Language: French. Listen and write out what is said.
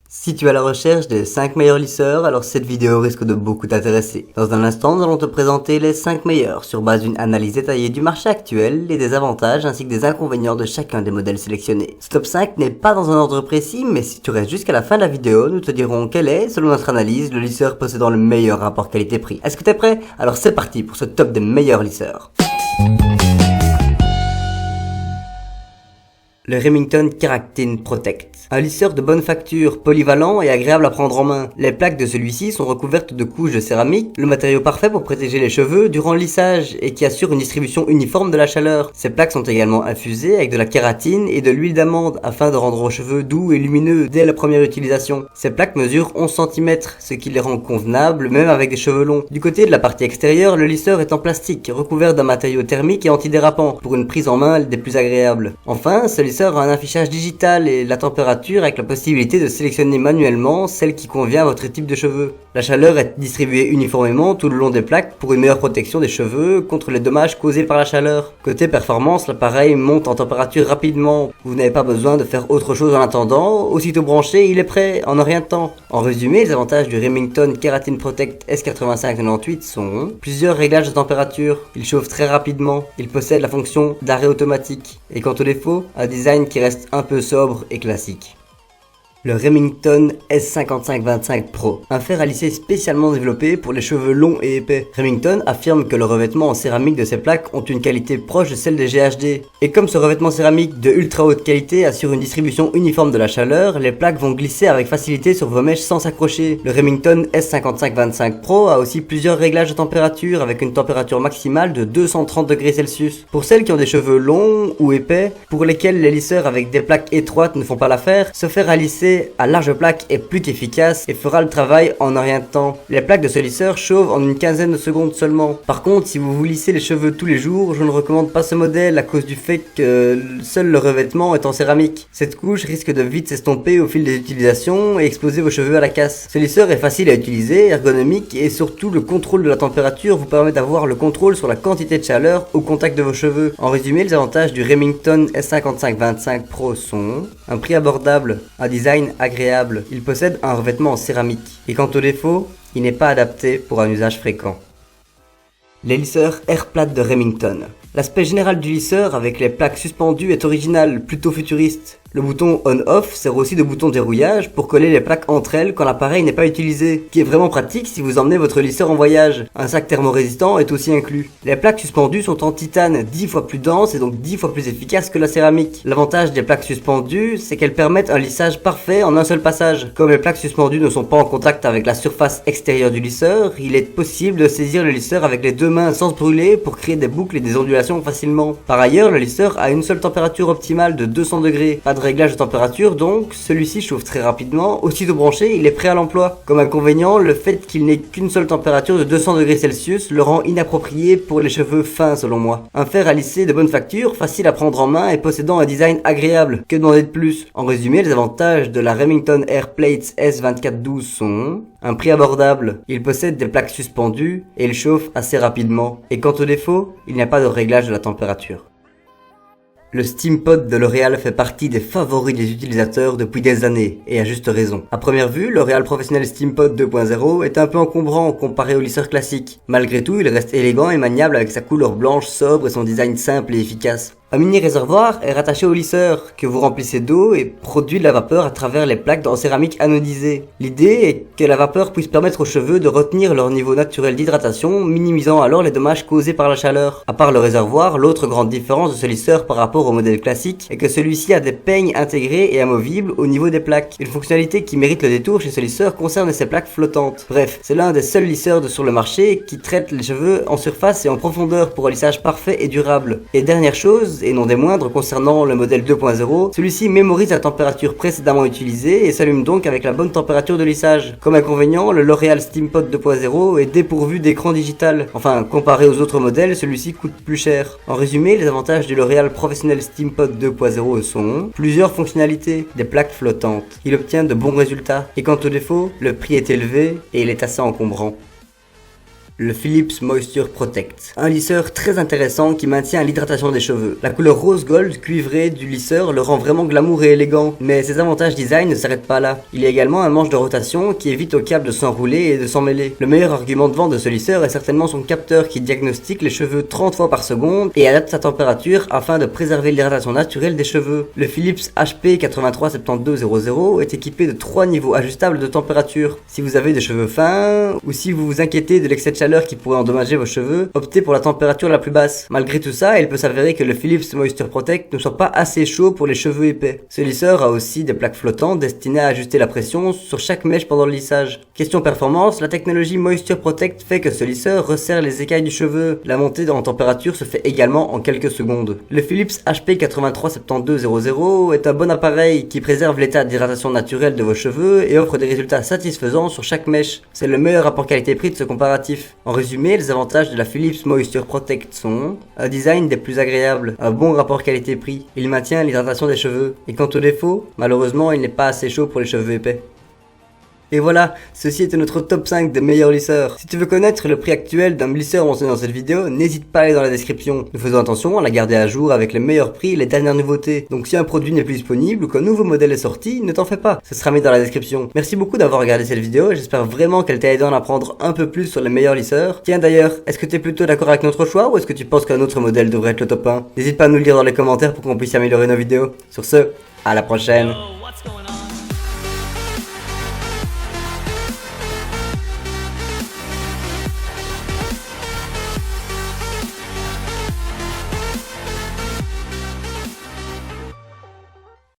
Si tu es à la recherche des 5 meilleurs lisseurs, alors cette vidéo risque de beaucoup t'intéresser. Dans un instant, nous allons te présenter les 5 meilleurs sur base d'une analyse détaillée du marché actuel et des avantages ainsi que des inconvénients de chacun des modèles sélectionnés. Ce top 5 n'est pas dans un ordre précis, mais si tu restes jusqu'à la fin de la vidéo, nous te dirons quel est, selon notre analyse, le lisseur possédant le meilleur rapport qualité-prix. Est-ce que t'es prêt? Alors c'est parti pour ce top des meilleurs lisseurs. Le Remington Keratin Protect. Un lisseur de bonne facture, polyvalent et agréable à prendre en main. Les plaques de celui-ci sont recouvertes de couches de céramique, le matériau parfait pour protéger les cheveux durant le lissage et qui assure une distribution uniforme de la chaleur. Ces plaques sont également infusées avec de la kératine et de l'huile d'amande afin de rendre vos cheveux doux et lumineux dès la première utilisation. Ces plaques mesurent 11 cm, ce qui les rend convenables même avec des cheveux longs. Du côté de la partie extérieure, le lisseur est en plastique, recouvert d'un matériau thermique et antidérapant pour une prise en main des plus agréables. Enfin, ce lisseur a un affichage digital et la température avec la possibilité de sélectionner manuellement celle qui convient à votre type de cheveux. La chaleur est distribuée uniformément tout le long des plaques pour une meilleure protection des cheveux contre les dommages causés par la chaleur. Côté performance, l'appareil monte en température rapidement. Vous n'avez pas besoin de faire autre chose en attendant. Aussitôt branché, il est prêt en un rien de temps. En résumé, les avantages du Remington Keratin Protect S8598 sont plusieurs réglages de température. Il chauffe très rapidement. Il possède la fonction d'arrêt automatique. Et quant au défaut, un design qui reste un peu sobre et classique. Le Remington S5525 Pro, un fer à lisser spécialement développé pour les cheveux longs et épais. Remington affirme que le revêtement en céramique de ses plaques ont une qualité proche de celle des GHD. Et comme ce revêtement céramique de ultra haute qualité assure une distribution uniforme de la chaleur, les plaques vont glisser avec facilité sur vos mèches sans s'accrocher. Le Remington S5525 Pro a aussi plusieurs réglages de température avec une température maximale de 230 degrés Celsius. Pour celles qui ont des cheveux longs ou épais, pour lesquels les lisseurs avec des plaques étroites ne font pas l'affaire, ce fer à lisser à large plaque est plus qu'efficace et fera le travail en un rien de temps. Les plaques de ce lisseur chauffent en une quinzaine de secondes seulement. Par contre, si vous vous lissez les cheveux tous les jours, je ne recommande pas ce modèle à cause du fait que seul le revêtement est en céramique. Cette couche risque de vite s'estomper au fil des utilisations et exposer vos cheveux à la casse. Ce lisseur est facile à utiliser, ergonomique et surtout le contrôle de la température vous permet d'avoir le contrôle sur la quantité de chaleur au contact de vos cheveux. En résumé, les avantages du Remington S5525 Pro sont un prix abordable, un design agréable, il possède un revêtement en céramique. Et quant au défaut, il n'est pas adapté pour un usage fréquent. Les lisseurs air plate de Remington. L'aspect général du lisseur avec les plaques suspendues est original, plutôt futuriste. Le bouton on-off sert aussi de bouton dérouillage pour coller les plaques entre elles quand l'appareil n'est pas utilisé, qui est vraiment pratique si vous emmenez votre lisseur en voyage. Un sac thermorésistant est aussi inclus. Les plaques suspendues sont en titane, 10 fois plus dense et donc 10 fois plus efficace que la céramique. L'avantage des plaques suspendues, c'est qu'elles permettent un lissage parfait en un seul passage. Comme les plaques suspendues ne sont pas en contact avec la surface extérieure du lisseur, il est possible de saisir le lisseur avec les deux mains sans se brûler pour créer des boucles et des ondulations facilement. Par ailleurs, le lisseur a une seule température optimale de 200 degrés. Pas de réglage de température donc, celui-ci chauffe très rapidement, aussitôt branché, il est prêt à l'emploi. Comme inconvénient, le fait qu'il n'ait qu'une seule température de 200 degrés Celsius le rend inapproprié pour les cheveux fins selon moi. Un fer à lisser de bonne facture, facile à prendre en main et possédant un design agréable. Que demander de plus? En résumé, les avantages de la Remington Air Plates S2412 sont un prix abordable, il possède des plaques suspendues et il chauffe assez rapidement. Et quant au défaut, il n'y a pas de réglage de la température. Le SteamPod de L'Oréal fait partie des favoris des utilisateurs depuis des années, et à juste raison. À première vue, L'Oréal Professionnel SteamPod 2.0 est un peu encombrant comparé au lisseur classique. Malgré tout, il reste élégant et maniable avec sa couleur blanche sobre et son design simple et efficace. Un mini réservoir est rattaché au lisseur, que vous remplissez d'eau et produit de la vapeur à travers les plaques en céramique anodisée. L'idée est que la vapeur puisse permettre aux cheveux de retenir leur niveau naturel d'hydratation, minimisant alors les dommages causés par la chaleur. À part le réservoir, l'autre grande différence de ce lisseur par rapport au modèle classique est que celui-ci a des peignes intégrés et amovibles au niveau des plaques. Une fonctionnalité qui mérite le détour chez ce lisseur concerne ses plaques flottantes. Bref, c'est l'un des seuls lisseurs sur le marché qui traite les cheveux en surface et en profondeur pour un lissage parfait et durable. Et dernière chose, et non des moindres concernant le modèle 2.0, celui-ci mémorise la température précédemment utilisée et s'allume donc avec la bonne température de lissage. Comme inconvénient, le L'Oréal SteamPod 2.0 est dépourvu d'écran digital. Enfin, comparé aux autres modèles, celui-ci coûte plus cher. En résumé, les avantages du L'Oréal Professionnel SteamPod 2.0 sont plusieurs fonctionnalités, des plaques flottantes. Il obtient de bons résultats. Et quant au défaut, le prix est élevé et il est assez encombrant. Le Philips Moisture Protect. Un lisseur très intéressant qui maintient l'hydratation des cheveux. La couleur rose gold cuivrée du lisseur le rend vraiment glamour et élégant, mais ses avantages design ne s'arrêtent pas là. Il y a également un manche de rotation qui évite au câble de s'enrouler et de s'emmêler. Le meilleur argument de vente de ce lisseur est certainement son capteur qui diagnostique les cheveux 30 fois par seconde et adapte sa température afin de préserver l'hydratation naturelle des cheveux. Le Philips HP 837200 est équipé de 3 niveaux ajustables de température. Si vous avez des cheveux fins ou si vous vous inquiétez de l'excès de chaleur qui pourrait endommager vos cheveux, optez pour la température la plus basse. Malgré tout ça, il peut s'avérer que le Philips Moisture Protect ne soit pas assez chaud pour les cheveux épais. Ce lisseur a aussi des plaques flottantes destinées à ajuster la pression sur chaque mèche pendant le lissage. Question performance, la technologie Moisture Protect fait que ce lisseur resserre les écailles du cheveu. La montée en température se fait également en quelques secondes. Le Philips HP 837200 est un bon appareil qui préserve l'état d'hydratation naturelle de vos cheveux et offre des résultats satisfaisants sur chaque mèche. C'est le meilleur rapport qualité-prix de ce comparatif. En résumé, les avantages de la Philips Moisture Protect sont un design des plus agréables, un bon rapport qualité-prix, il maintient l'hydratation des cheveux, et quant aux défauts, malheureusement il n'est pas assez chaud pour les cheveux épais. Et voilà, ceci était notre top 5 des meilleurs lisseurs. Si tu veux connaître le prix actuel d'un lisseur mentionné dans cette vidéo, n'hésite pas à aller dans la description. Nous faisons attention à la garder à jour avec les meilleurs prix et les dernières nouveautés. Donc si un produit n'est plus disponible ou qu'un nouveau modèle est sorti, ne t'en fais pas, ce sera mis dans la description. Merci beaucoup d'avoir regardé cette vidéo, j'espère vraiment qu'elle t'a aidé à en apprendre un peu plus sur les meilleurs lisseurs. Tiens d'ailleurs, est-ce que tu es plutôt d'accord avec notre choix ou est-ce que tu penses qu'un autre modèle devrait être le top 1? N'hésite pas à nous le dire dans les commentaires pour qu'on puisse améliorer nos vidéos. Sur ce, à la prochaine.